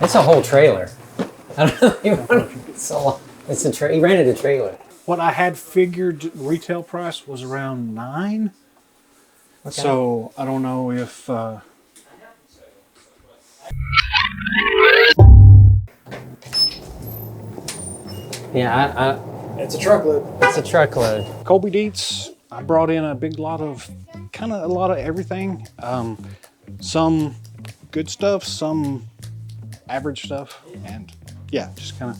It's a whole trailer. I don't know. He rented a trailer. What I had figured retail price was around $9. Okay. So I don't know if. Yeah, it's a truckload. It's a truckload. Colby Dietz. I brought in a lot of everything. Some good stuff, some average stuff, and yeah, just kind of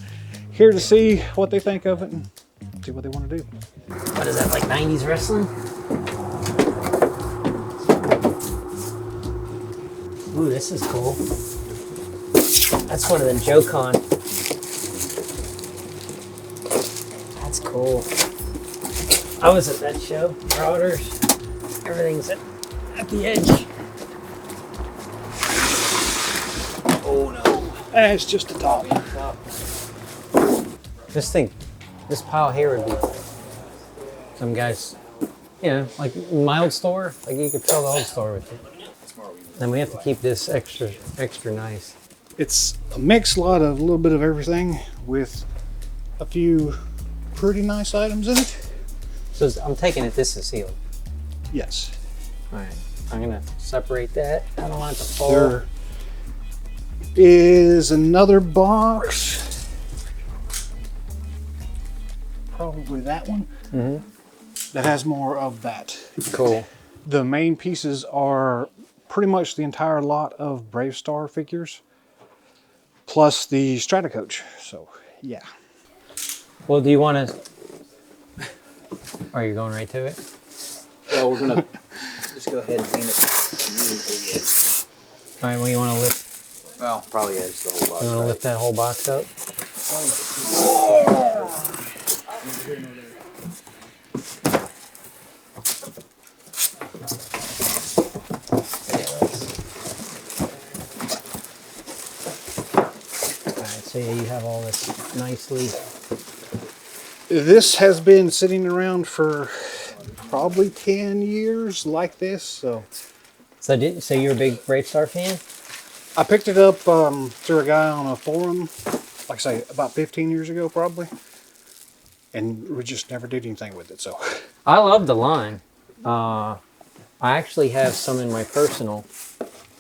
here to see what they think of it and see what they want to do. What is that, like 90s wrestling? Ooh, this is cool. That's one of them Joe-Con. That's cool. I was at that show, Marauders. Everything's at the edge. Oh no, that's just the top. Just think, this pile here would be some guys, you know, like my old store, like you could fill the old store with it. And we have to keep this extra nice. It's a mixed lot of a little bit of everything with a few pretty nice items in it. So I'm taking it this is sealed. Yes. All right, I'm gonna separate that. I don't want it to fall. There is another box. Probably that one. Mm-hmm. That has more of that. Cool. The main pieces are pretty much the entire lot of BraveStarr figures, plus the Stratacoach. So, yeah. Well, do you want to? Are you going right to it? Well, we're gonna just go ahead and paint it. All right. Well, you want to lift? Well, probably just the whole box. You want to lift that whole box up? So yeah, you have all this nicely. This has been sitting around for probably 10 years like this. So you're a big BraveStarr fan? I picked it up through a guy on a forum, like I say, about 15 years ago probably. And we just never did anything with it. So I love the line. I actually have some in my personal,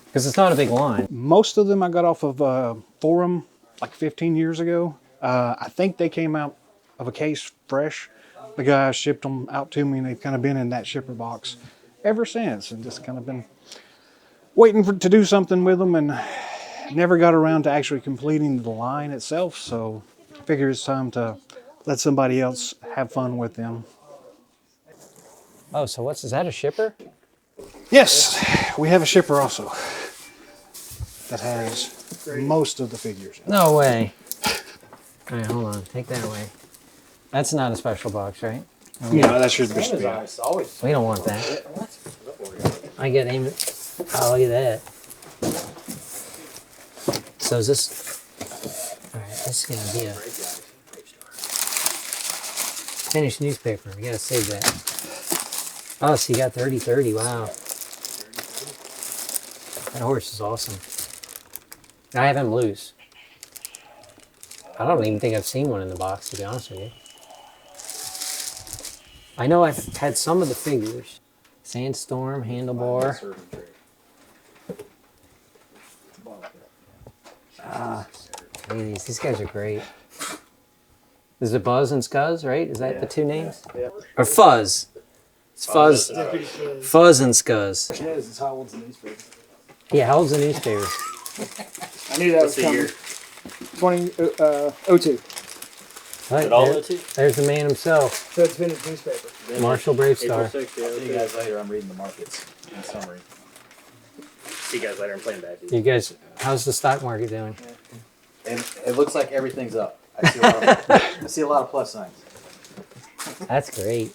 because it's not a big line. Most of them I got off of a forum like 15 years ago. I think they came out of a case fresh. The guy shipped them out to me and they've kind of been in that shipper box ever since and just kind of been waiting to do something with them and never got around to actually completing the line itself. So I figure it's time to let somebody else have fun with them. Oh, so is that a shipper? Yes, we have a shipper also that has most of the figures. No way. All right, hold on. Take that away. That's not a special box, right? No, that's your best. We don't want that. I get aim. Oh, look at that. So is this? All right, this is gonna be a finished newspaper. We gotta save that. Oh, so you got 30/30. Wow. That horse is awesome. I have him loose. I don't even think I've seen one in the box, to be honest with you. I know I've had some of the figures. Sandstorm, Handlebar. These guys are great. Is it Buzz and Scuzz, right? Is that the two names? Yeah. Or Fuzz. It's Fuzz. Fuzz and Scuzz. It's how old's the newspaper? Yeah, how old's the newspaper? I knew that was coming. 2002. There's the man himself. So it's finished newspaper. Marshall BraveStarr. I'll see you guys later. I'm reading the markets in summary. See you guys later. I'm playing bad, dude. You guys, how's the stock market doing? And it looks like everything's up. I see a lot of plus signs. That's great.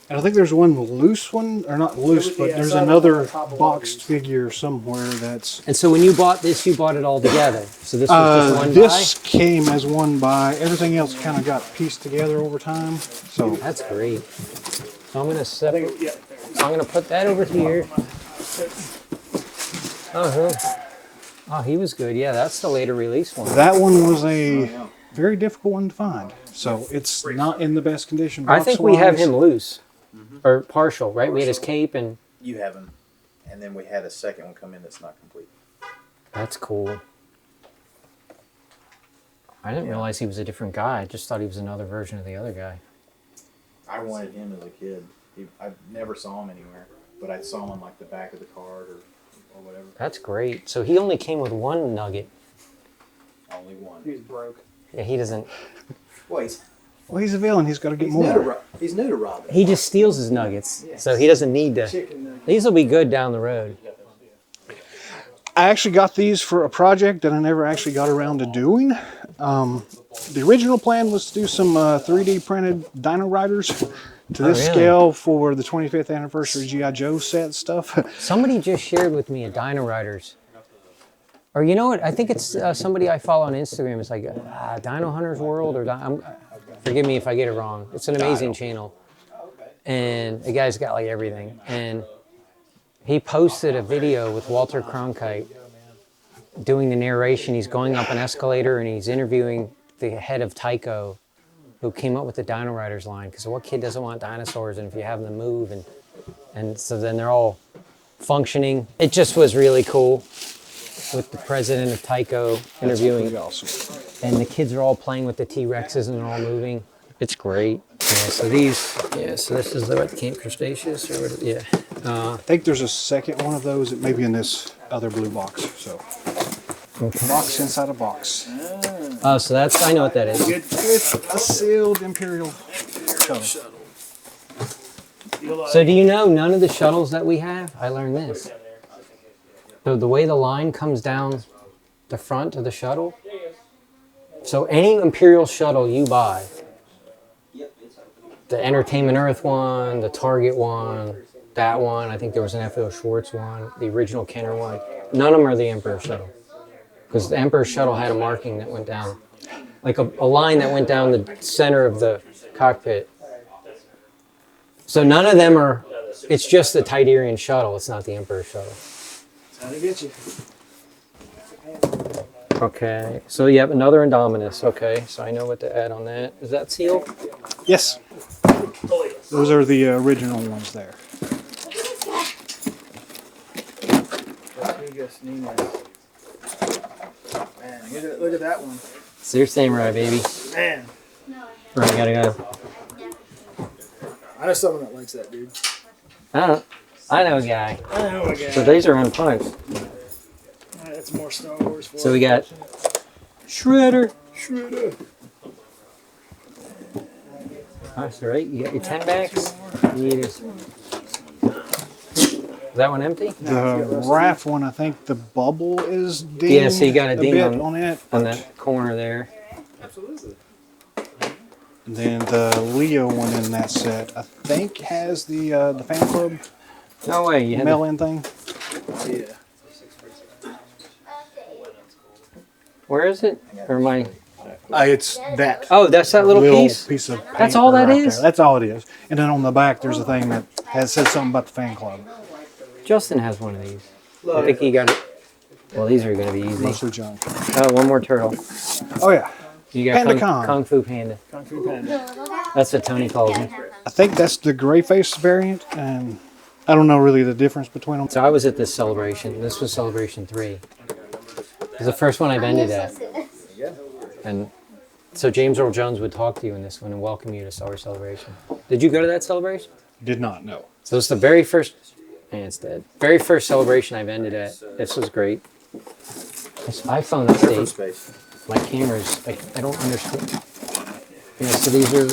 And I think there's one loose one, or not loose, but there's another boxed figure somewhere that's... And so when you bought this, you bought it all together. So this was just one This came as one buy. Everything else kind of got pieced together over time. So that's great. So I'm gonna separate. I'm gonna put that over here. Oh, Oh, he was good. Yeah, that's the later release one. That one was a very difficult one to find. So it's not in the best condition. I think we have box-wise. him loose. Or partial, right? We had his cape and... You have him, and then we had a second one come in that's not complete. That's cool. I didn't realize he was a different guy. I just thought he was another version of the other guy. I wanted him as a kid. I never saw him anywhere, but I saw him on like the back of the card or whatever. That's great. So he only came with one nugget. Only one. He's broke. Yeah, he doesn't... Well, He's a villain. He's got to get New to more. He's new to Robin. He just steals his nuggets. So he doesn't need to... Chicken nugget. These will be good down the road. I actually got these for a project that I never actually got around to doing. The original plan was to do some 3D printed Dino Riders to this really? scale for the 25th anniversary G.I. Joe set stuff. Somebody just shared with me a Dino Riders. Or you know what? I think it's somebody I follow on Instagram. It's like Dino Hunters World or forgive me if I get it wrong. It's an amazing channel. And the guy's got like everything. And he posted a video with Walter Cronkite doing the narration. He's going up an escalator and he's interviewing the head of Tyco who came up with the Dino Riders line. Because what kid doesn't want dinosaurs and if you have them move? And so then they're all functioning. It just was really cool with the president of Tyco interviewing. Awesome. And the kids are all playing with the T-Rexes and they're all moving. It's great. Yeah, so this is the Camp Cretaceous or what, yeah. I think there's a second one of those. It may be in this other blue box. So, box inside a box. Oh, so that's, I know what that is. With a sealed Imperial shuttle. So do you know none of the shuttles that we have? I learned this. So the way the line comes down the front of the shuttle, so any Imperial shuttle you buy, the Entertainment Earth one, the Target one, that one, I think there was an F.O. Schwartz one, the original Kenner one, none of them are the Emperor shuttle. Because the Emperor shuttle had a marking that went down, like a line that went down the center of the cockpit. So none of them are, it's just the Tidarian shuttle, it's not the Emperor shuttle. That's how to get you. Okay, so you have another Indominus. Okay, so I know what to add on that. Is that sealed? Yes. Those are the original ones there. Man, look at that one. Sears Samurai, baby. Man, Right, gotta go. I know someone that likes that, dude. I know a guy. I know a guy. So these are unpunched. That's more Star Wars for So we got Shredder. Shredder. That's right. You got your 10 backs. You need is that one empty? The RAF one, I think the bubble is dinged. Yeah, so you got a ding bit on it. on that corner there. Absolutely. And then the Leo one in that set, I think has the fan club No way. You had mail-in thing. Yeah. where is it? Or am I? It's that. Oh, that's that little piece. of paper. That's all that right is? there. That's all it is. And then on the back, there's a thing that says something about the fan club. Justin has one of these. I think he got it. Well, these are going to be easy. Mostly junk. Oh, one more turtle. Oh yeah. You got Panda Con. Kung Fu Panda. Kung Fu Panda. That's what Tony calls him. I think that's the gray face variant, and I don't know really the difference between them. So I was at this celebration. This was Celebration 3. It was the first one I've ended at. And so James Earl Jones would talk to you in this one and welcome you to Star Wars Celebration. Did you go to that celebration? Did not know. So it's the very first, and it's dead. Very first celebration I've ended at. This was great. This iPhone update. Space. My camera's, like, I don't understand. Yeah, so these are,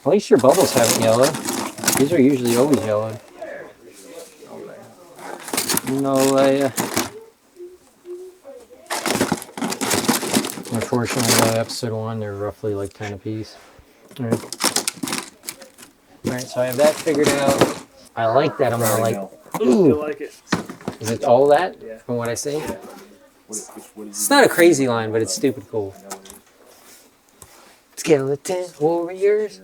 at least your bubbles haven't yellowed. These are usually always yellowed. No way. Unfortunately, episode 1, they're roughly like 10 apiece. Alright, so I have that figured out. I like that. I'm gonna like, You ooh, like it? is it all that Yeah. from what I see? It's not a crazy line, but it's stupid cool. Skeleton Warriors.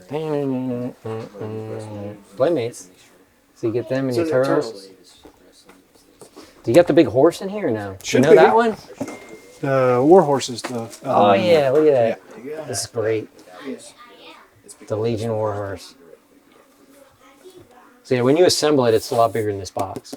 Playmates. So you get them and your turtles. Do you got the big horse in here or no? Should you know be. that one? The Warhorse is the. Oh one. yeah, look at that. Yeah. This is great. The Legion Warhorse. So yeah, when you assemble it, it's a lot bigger than this box.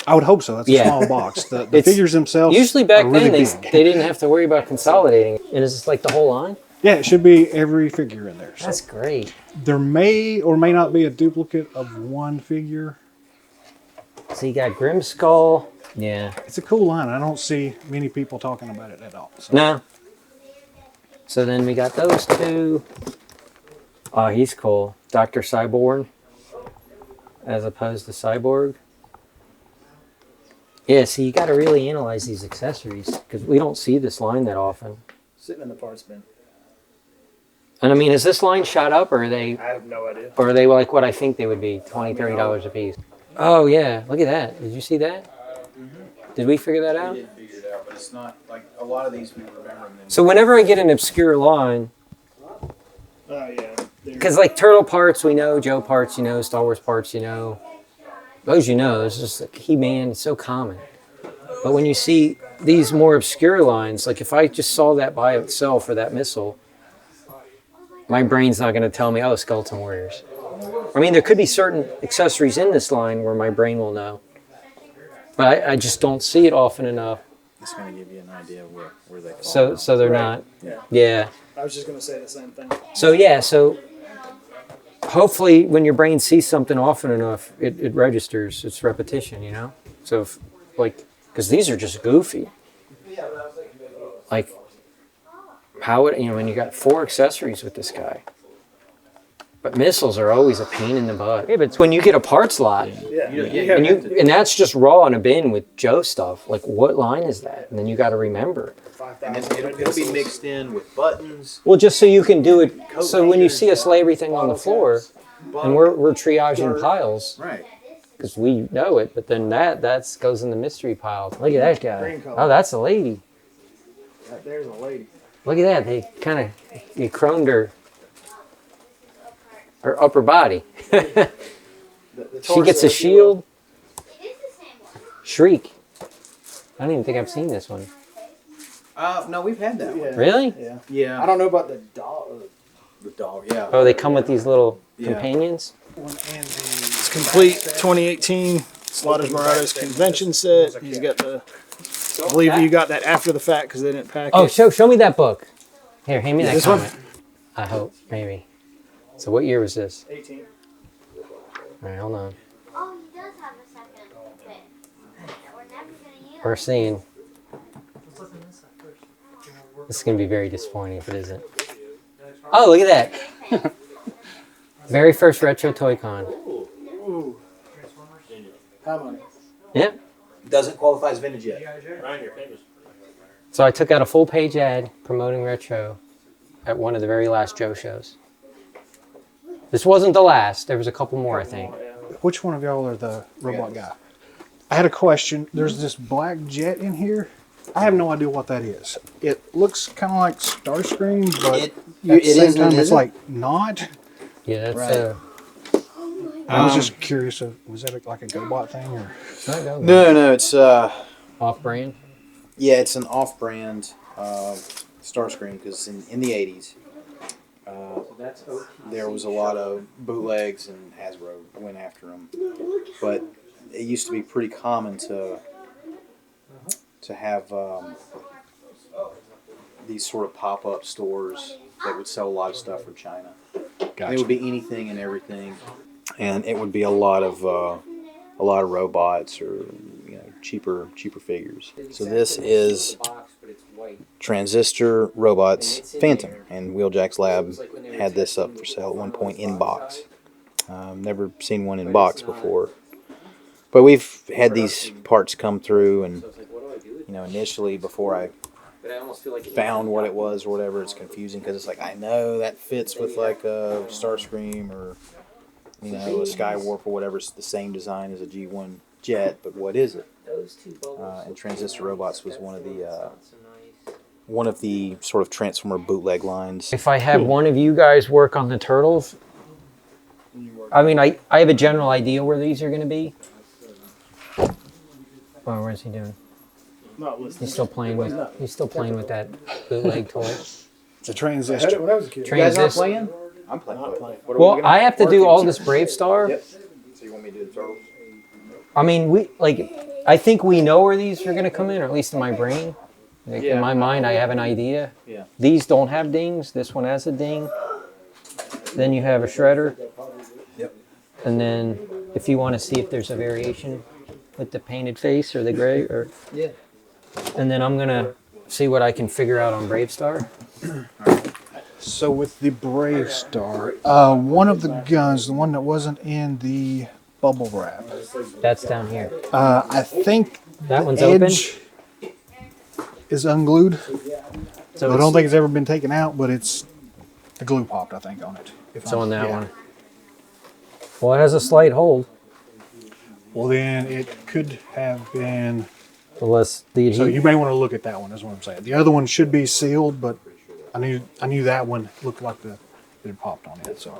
I would hope so. That's a Yeah. small box. The It's- figures themselves. Usually back are really then big. they didn't have to worry about consolidating. And is this like the whole line? Yeah, it should be every figure in there. So That's great. there may or may not be a duplicate of one figure. So you got Grim Skull. Yeah. It's a cool line. I don't see many people talking about it at all. So. No. So then we got those two. Oh, he's cool. Dr. Cyborg as opposed to Cyborg. Yeah, see, you got to really analyze these accessories because we don't see this line that often. Sitting in the parts bin. And I mean, is this line shot up or I have no idea. are they like what I think they would be, $20, $30 a piece? Oh yeah, look at that. Did you see that? Did we figure that We out? did figure it out, but it's not like a lot of these we remember them. So whenever I get an obscure line, Oh yeah. because like Turtle parts we know, Joe parts you know, Star Wars parts you know, those you know. It's just like He-Man, it's so common. But when you see these more obscure lines, like if I just saw that by itself for that missile, my brain's not going to tell me, oh, Skeleton Warriors. I mean, there could be certain accessories in this line where my brain will know. But I just don't see it often enough. It's going to give you an idea of where they So fall. they're Right. not. Yeah. Yeah. I was just gonna say the same thing. So yeah, so hopefully when your brain sees something often enough, it registers. It's repetition, you know? So if, like, because these are just goofy. Like, how would, you know, when you got 4 accessories with this guy. But missiles are always a pain in the butt. Yeah, but it's when you get a parts lot, Yeah. and that's just raw in a bin with Joe stuff. Like, what line is that? And then you got to remember. And it'll be mixed in with buttons. Well, just so you can do it. So when you see us lay everything on the floor, and we're triaging piles Right. because we know it, but then that goes in the mystery pile. Look at that guy. Green color. Oh, that's a lady. Right there's a lady. Look at that. They kind of chromed her upper body. The She gets torso, a if you will. shield. Shriek. I don't even think I've seen this one. No, we've had that one. Yeah. Really? Yeah. Yeah. I don't know about the dog. The dog, yeah. Oh, they come with these little Yeah. companions. It's complete 2018 Slaughters Marauders convention set. He's got the. I believe you got that after the fact because they didn't pack Oh, it. show me that book. Here, hand me that This one? comic. I hope, maybe. So what year was this? 18. All right, hold on. Oh, he does have a second bit that we're never gonna use. We're seeing. This is going to be very disappointing if it isn't. Oh, look at that. Very first Retro Toy Con. Ooh. How many? Yep. Doesn't qualify as vintage yet. So I took out a full page ad promoting Retro at one of the very last Joe shows. This wasn't the last. There was a couple more, I think. Which one of y'all are the robot guy? I had a question. There's this black jet in here. I have no idea what that is. It looks kind of like Starscream, but It at the same is and time, it it's isn't. like not. Yeah, that's Right. I was just curious. Was that like a GoBot thing, or No, it's Off-brand. yeah, it's an off-brand Starscream because in the 80s there was a lot of bootlegs and Hasbro went after them, but it used to be pretty common to have these sort of pop-up stores that would sell a lot of stuff from China. Gotcha. It would be anything and everything, and it would be a lot of robots or cheaper figures. So this is Transistor Robots Phantom, and Wheeljack's Lab had this up for sale at one point in box. Never seen one in box before, but we've had these parts come through, and initially before I found what it was or whatever, it's confusing because it's like I know that fits with like a Starscream or a Skywarp or whatever. It's the same design as a G1 jet, but what is it? And Transistor Robots was one of the sort of Transformer bootleg lines. If I have one of you guys work on the Turtles, I mean, I have a general idea where these are going to be. Oh, what's he doing? Not listening. He's still playing with that bootleg toy. It's a transistor. When I was a kid. You guys not Transistor. playing? I'm playing. Not playing. What are Well, we gonna- I have to do all this BraveStarr. Yep. So you want me to do the turtles? I mean, I think we know where these are going to come in, or at least in my brain. Like, in my mind, I have an idea. Yeah. These don't have dings. This one has a ding. Then you have a shredder. Yep. And then if you want to see if there's a variation with the painted face or the gray, or Yeah. and then I'm going to see what I can figure out on BraveStarr. So with the BraveStarr, one of the guns, the one that wasn't in the bubble wrap, That's down here. I think That one's the open. edge is unglued. So I don't think it's ever been taken out, but it's the glue popped, I think, on it. it's on that one. Well, it has a slight hold. Well, then it could have been. Unless the So you may want to look at that one. Is what I'm saying. The other one should be sealed, but I knew that one looked like it had popped on it. So,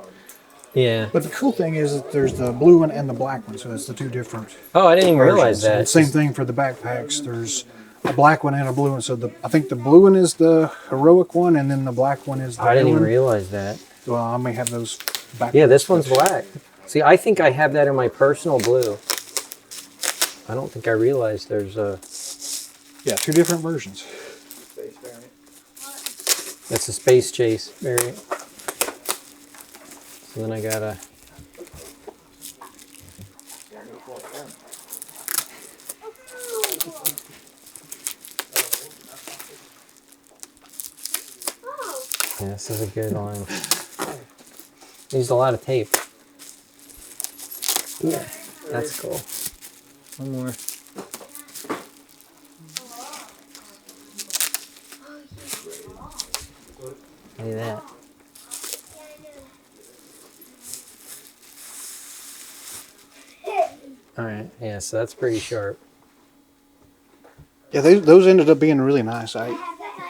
yeah. but the cool thing is that there's the blue one and the black one, so it's the two different. Oh, I didn't even realize versions. And that. same thing for the backpacks. There's a black one and a blue one. So I think the blue one is the heroic one, and then the black one is the I didn't even villain. realize that. Well, I may have those back. Yeah, this one's black. See, I think I have that in my personal blue. I don't think I realized there's a. Yeah, two different versions. That's a Space Chase variant. So then I gotta. Yeah, this is a good line. Used a lot of tape. Yeah, that's cool. One more. Look at that. All right, yeah, so that's pretty sharp. Yeah, those ended up being really nice. I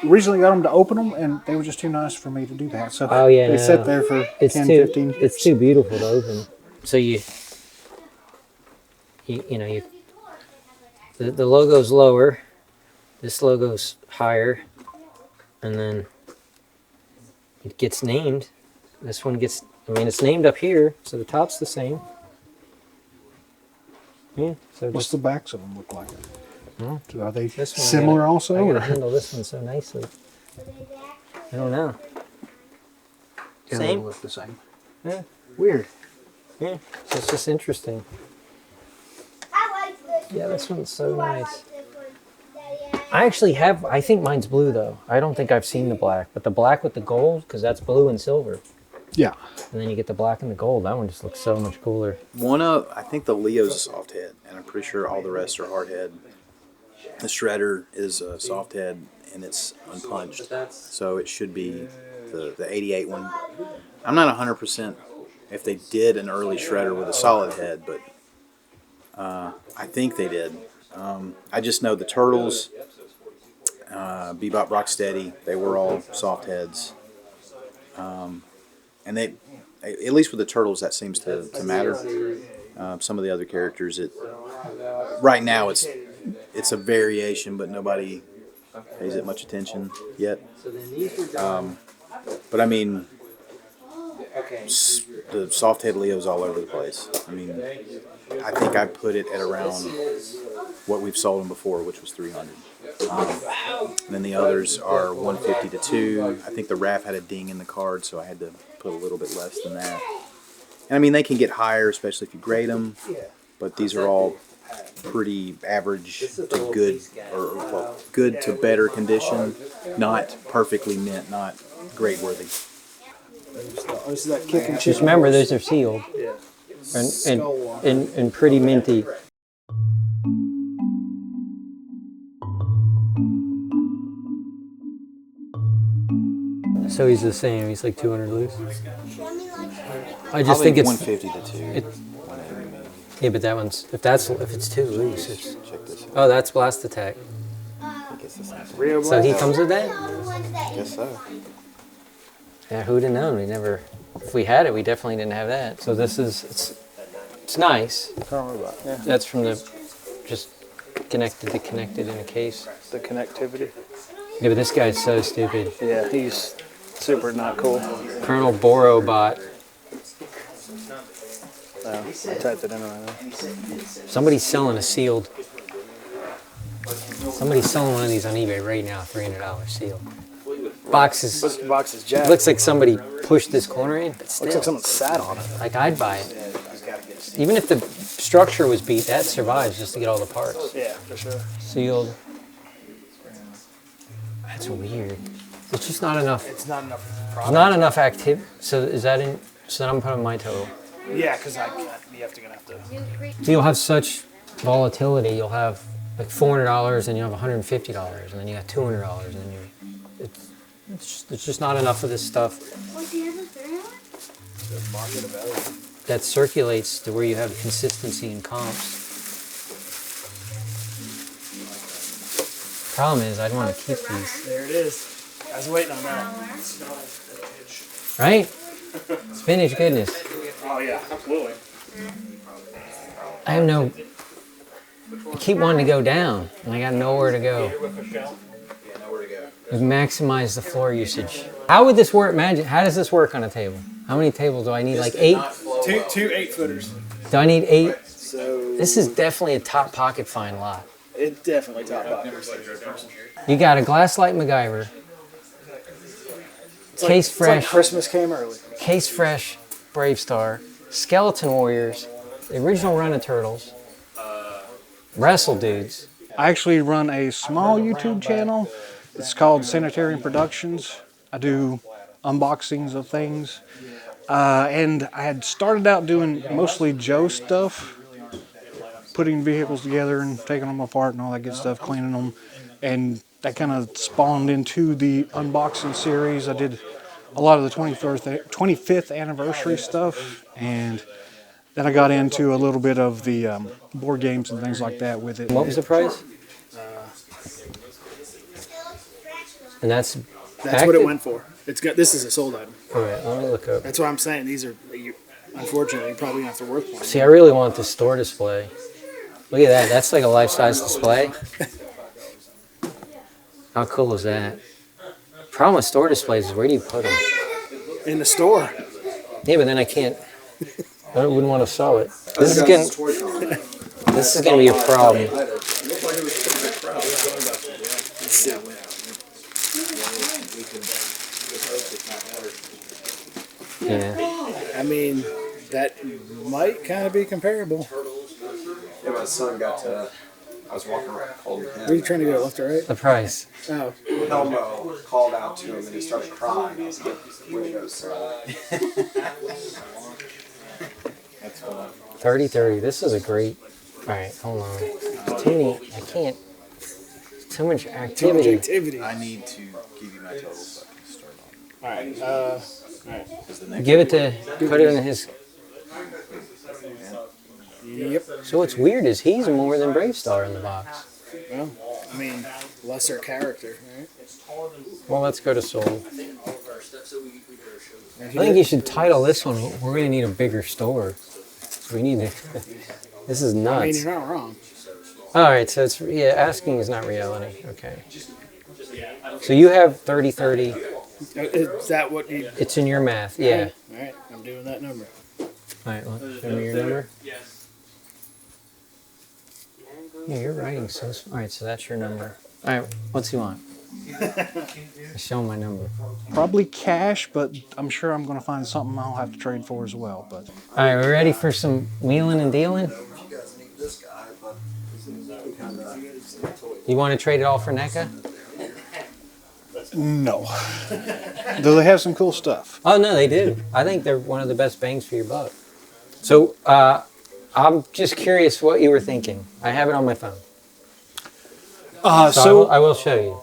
originally got them to open them, and they were just too nice for me to do that. So Oh, yeah, they no. sat there for It's 10, too 15 years. it's too beautiful to open. So you the logo's lower, this logo's higher, and then it gets named. This one gets, I mean, it's named up here, so the top's the same. Yeah, so What's just the backs of them look like? Are they this one, similar I also? gotta Or? handle this one so nicely. I don't know. Yeah, they Same? look the same. Yeah, Weird. yeah. So it's just interesting. I like this. Yeah, this one's so nice. This one. Daddy, I actually have, I think mine's blue though. I don't think I've seen the black, but the black with the gold, because that's blue and silver. Yeah. And then you get the black and the gold. That one just looks so much cooler. I think the Leo's a soft head, and I'm pretty sure all the rest are hard head. The Shredder is a soft head, and it's unpunched. So it should be the 88 one. I'm not 100% if they did an early Shredder with a solid head, but I think they did. I just know the Turtles, Bebop, Rocksteady, they were all soft heads. And they, at least with the Turtles, that seems to matter. Some of the other characters, right now it's a variation, but nobody pays it much attention yet. But I mean, the soft head Leo's all over the place. I mean, I think I put it at around what we've sold them before, which was 300. And then the others are 150 to 2. I think the RAF had a ding in the card, so I had to put a little bit less than that. And I mean, they can get higher, especially if you grade them. But these are all pretty average to good, or well, good to better condition, not perfectly mint, not grade worthy. This is that kick and Just chicken. remember, those are sealed and pretty minty. So he's the same. He's like 200 loose. I just think it's 150 to 2. it- yeah, but that one's if it's too loose. It's, Check this out. oh, that's blast attack. I think it's the same thing. Real So he black. comes with that. Guess so. Yeah, who'd have known? We never. If we had it, we definitely didn't have that. So this is it's nice. Don't worry about it. Yeah. That's from the just connected in a case. The connectivity. Yeah, but this guy's so stupid. Yeah, he's super not cool. Colonel Borobot. I typed it in right now. Somebody's selling a sealed. Somebody's selling one of these on eBay right now, $300 sealed. Boxes. This box is jacked. Looks like somebody pushed this corner in, but still. Looks like someone sat on it. Like I'd buy it. Even if the structure was beat, that survives just to get all the parts. Yeah, for sure. Sealed. That's weird. It's just not enough. It's not enough. There's not enough activity. So is that in? So then I'm putting my total. Yeah, because you have to. So you'll have such volatility. You'll have like $400, and you have $150, and then you got $200, and then it's just not enough of this stuff that circulates to where you have consistency in comps. Problem is, I'd want to keep these. There it is. I was waiting on that. Right? Spinach goodness. Oh yeah, absolutely. I have no. I keep wanting to go down, and I got nowhere to go. We've maximized the floor usage. How would this work? Imagine, how does this work on a table? How many tables do I need? Like 8? Two 8-footers. Do I need 8? So This is definitely a top pocket find lot. it's definitely top pocket. You got a Glasslight MacGyver, It's like- Case it's Fresh, like Christmas came early. Case Fresh, BraveStarr, Skeleton Warriors, the original run of Turtles, Wrestle Dudes. I actually run a small YouTube channel. It's called Sanitarium Productions. I do unboxings of things. And I had started out doing mostly Joe stuff, putting vehicles together and taking them apart and all that good stuff, cleaning them. And that kind of spawned into the unboxing series. I did a lot of the 25th anniversary stuff. And then I got into a little bit of the board games and things like that with it. What was the price? And that's What it went for. It's got. This is a sold item. All right, let me look up. That's why I'm saying these are. Unfortunately, you're probably gonna have to work for them. See, I really want the store display. Look at that. That's like a life-size display. How cool is that? Problem with store displays is where do you put them? In the store. Yeah, but then I can't. I wouldn't want to sell it. This is getting. This is gonna be a problem. Yeah. I mean, that might kind of be comparable. Yeah, my son got to. I was walking around, called him. Where are you trying to go, left or right? The price. Oh, Elmo called out to him and he started crying. I was like, windows. 30-30. This is a great. All right, hold on. Too many. I can't. Too much activity. activity. I need to give you my total so I can start on. All right. Give it to. Put it in his. Yep. So what's weird is he's more than BraveStarr in the box. Well, I mean, lesser character, right? Well, let's go to Soul. I think you should title this one. We're gonna need a bigger store. So we need to. This is I mean, nuts. you're not wrong. All right, so it's asking is not reality. Okay. So you have 30-30. Is that what you? It's in your math. Yeah. All right. I'm doing that number. All right. Well, show me your number. Yeah, you're writing so. All right, so that's your number. All right, what's he want? Show him my number. Probably cash, but I'm sure I'm going to find something I'll have to trade for as well. But All right, we ready for some wheeling and dealing? You want to trade it all for NECA? no. Though they have some cool stuff. Oh no, they do. I think they're one of the best bangs for your buck. So I'm just curious what you were thinking. I have it on my phone. So I will show you.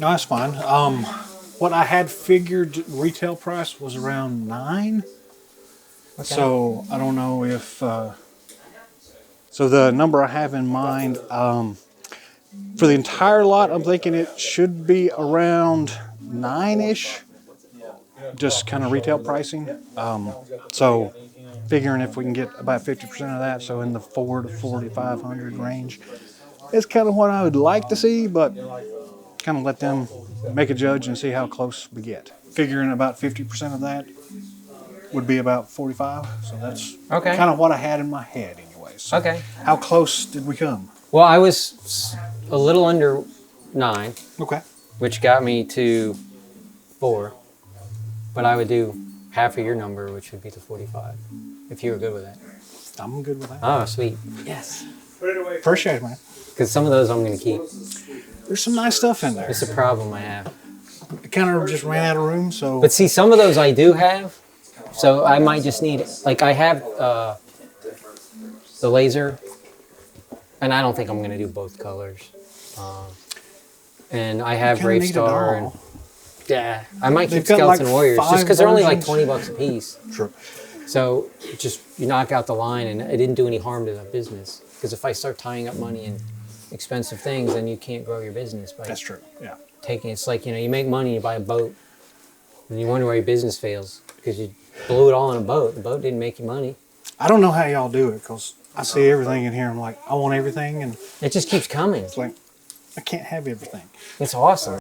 No, that's fine. What I had figured retail price was around 9. Okay. So I don't know if. So the number I have in mind for the entire lot, I'm thinking it should be around 9-ish. Just kind of retail pricing. So figuring if we can get about 50% of that, so in the $400 to $4,500 range. it's kind of what I would like to see, but kind of let them make a judge and see how close we get. Figuring about 50% of that would be about 45. So that's Okay. kind of what I had in my head anyway. So Okay. how close did we come? Well, I was a little under 9, Okay. which got me to 4. But I would do half of your number, which would be the 45, if you were good with that. I'm good with that. Oh, sweet. Yes. Appreciate it, man. Because some of those I'm going to keep. There's some nice stuff in there. It's a problem I have. It kind of just ran out of room, so. But see, some of those I do have. So I might just need, like I have the laser, and I don't think I'm going to do both colors. And I have kinda need it BraveStarr. And all. yeah, I might They've keep got, Skeleton like, Warriors just 5 because they're only like versions. $20 a piece. True. So just you knock out the line, and it didn't do any harm to the business. Because if I start tying up money in expensive things, then you can't grow your business by That's true. Yeah. taking. It's like, you make money, you buy a boat, and you wonder why your business fails because you blew it all on a boat. The boat didn't make you money. I don't know how y'all do it because I see everything in here. I'm like, I want everything, and It just keeps coming. it's like, I can't have everything. It's awesome.